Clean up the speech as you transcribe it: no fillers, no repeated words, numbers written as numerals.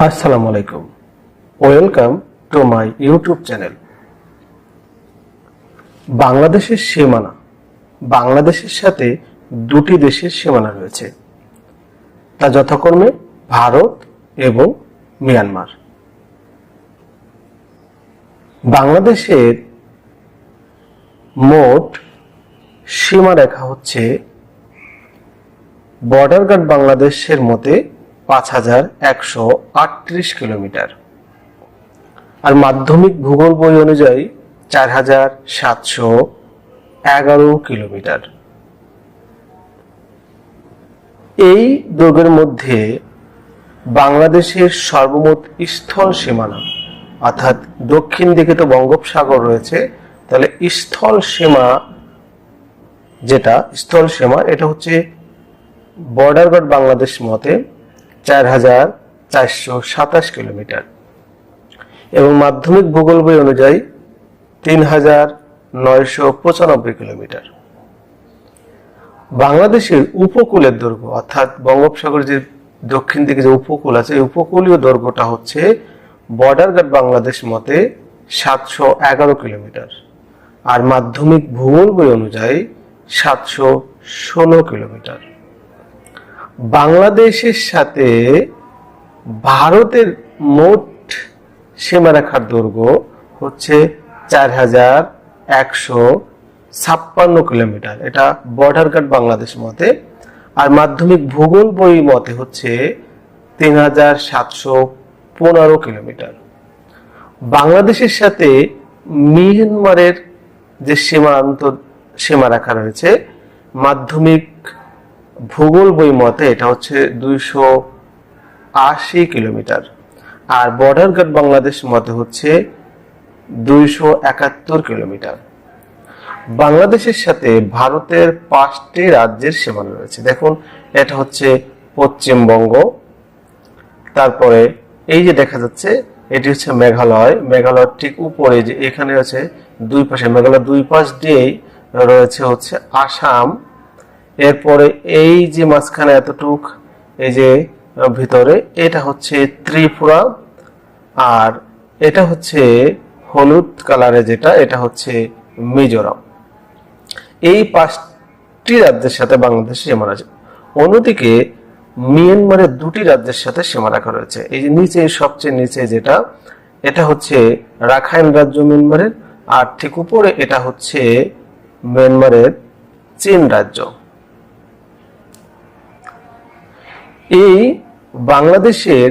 আসসালামু আলাইকুম। Welcome to my YouTube channel. বাংলাদেশের সীমানা, বাংলাদেশের সাথে দুটি দেশের সীমানা রয়েছে, তা যথাক্রমে ভারত এবং মিয়ানমার। বাংলাদেশের মোট সীমারেখা হচ্ছে বর্ডার গার্ড বাংলাদেশের মতে ৫,১৩৮ কিলোমিটার, আর মাধ্যমিক ভূগোল বই অনুযায়ী ৪,৭১১ কিলোমিটার। এই দৈর্ঘ্যের মধ্যে বাংলাদেশের সর্বমোট স্থল সীমানা, অর্থাৎ দক্ষিণ দিকে তো বঙ্গোপসাগর রয়েছে, তাহলে স্থল সীমা এটা হচ্ছে বর্ডার গার্ড বাংলাদেশ মতে ৪,৪২৭ কিলোমিটার এবং মাধ্যমিক ভূগোল বই অনুযায়ী ৩,৯৯৫ কিলোমিটার। বাংলাদেশের উপকূলের দৈর্ঘ্য, অর্থাৎ বঙ্গোপসাগরের যে দক্ষিণ দিকে যে উপকূল আছে, এই উপকূলীয় দৈর্ঘ্যটা হচ্ছে বর্ডার গার্ড বাংলাদেশ মতে ৭১১ কিলোমিটার, আর মাধ্যমিক ভূগোল বই অনুযায়ী ৭১৬ কিলোমিটার। বাংলাদেশের সাথে ভারতের মোট সীমারেখার দৈর্ঘ্য হচ্ছে ৪,১৫৬ কিলোমিটার, এটা বর্ডার গার্ড বাংলাদেশ মতে, আর মাধ্যমিক ভূগোল বই মতে হচ্ছে ৩,৭১৫ কিলোমিটার। বাংলাদেশের সাথে মিয়ানমারের যে সীমারেখা রয়েছে, মাধ্যমিক ভূগোল বই মতে এটা হচ্ছে ২৮০ কিলোমিটার, আর বর্ডার গার্ড বাংলাদেশ মতে হচ্ছে ২৭১ কিলোমিটার। বাংলাদেশের সাথে ভারতের ৫টি রাজ্যের সীমানা রয়েছে। দেখুন, এটা হচ্ছে পশ্চিমবঙ্গ, তারপরে এই যে দেখা যাচ্ছে এটি হচ্ছে মেঘালয়, মেঘালয়ের ঠিক উপরে যে এখানে আছে দুই পাশে, মেঘালয়ের দুই পাশ দিয়েই রয়েছে হচ্ছে আসাম, এরপরে এই যে মাঝখানে এতটুক এই যে ভিতরে এটা হচ্ছে ত্রিপুরা, আর এটা হচ্ছে হলুদ কালারে যেটা, এটা হচ্ছে মিজোরাম। এই ৫টি রাজ্যের সাথে বাংলাদেশের সীমানা আছে। অন্যদিকে মিয়ানমারের ২টি রাজ্যের সাথে সীমারেখা রয়েছে। এই যে নিচে, সবচেয়ে নিচে যেটা, এটা হচ্ছে রাখাইন রাজ্য মিয়ানমারের, আর ঠিক উপরে এটা হচ্ছে মিয়ানমারের চীন রাজ্য। এই বাংলাদেশের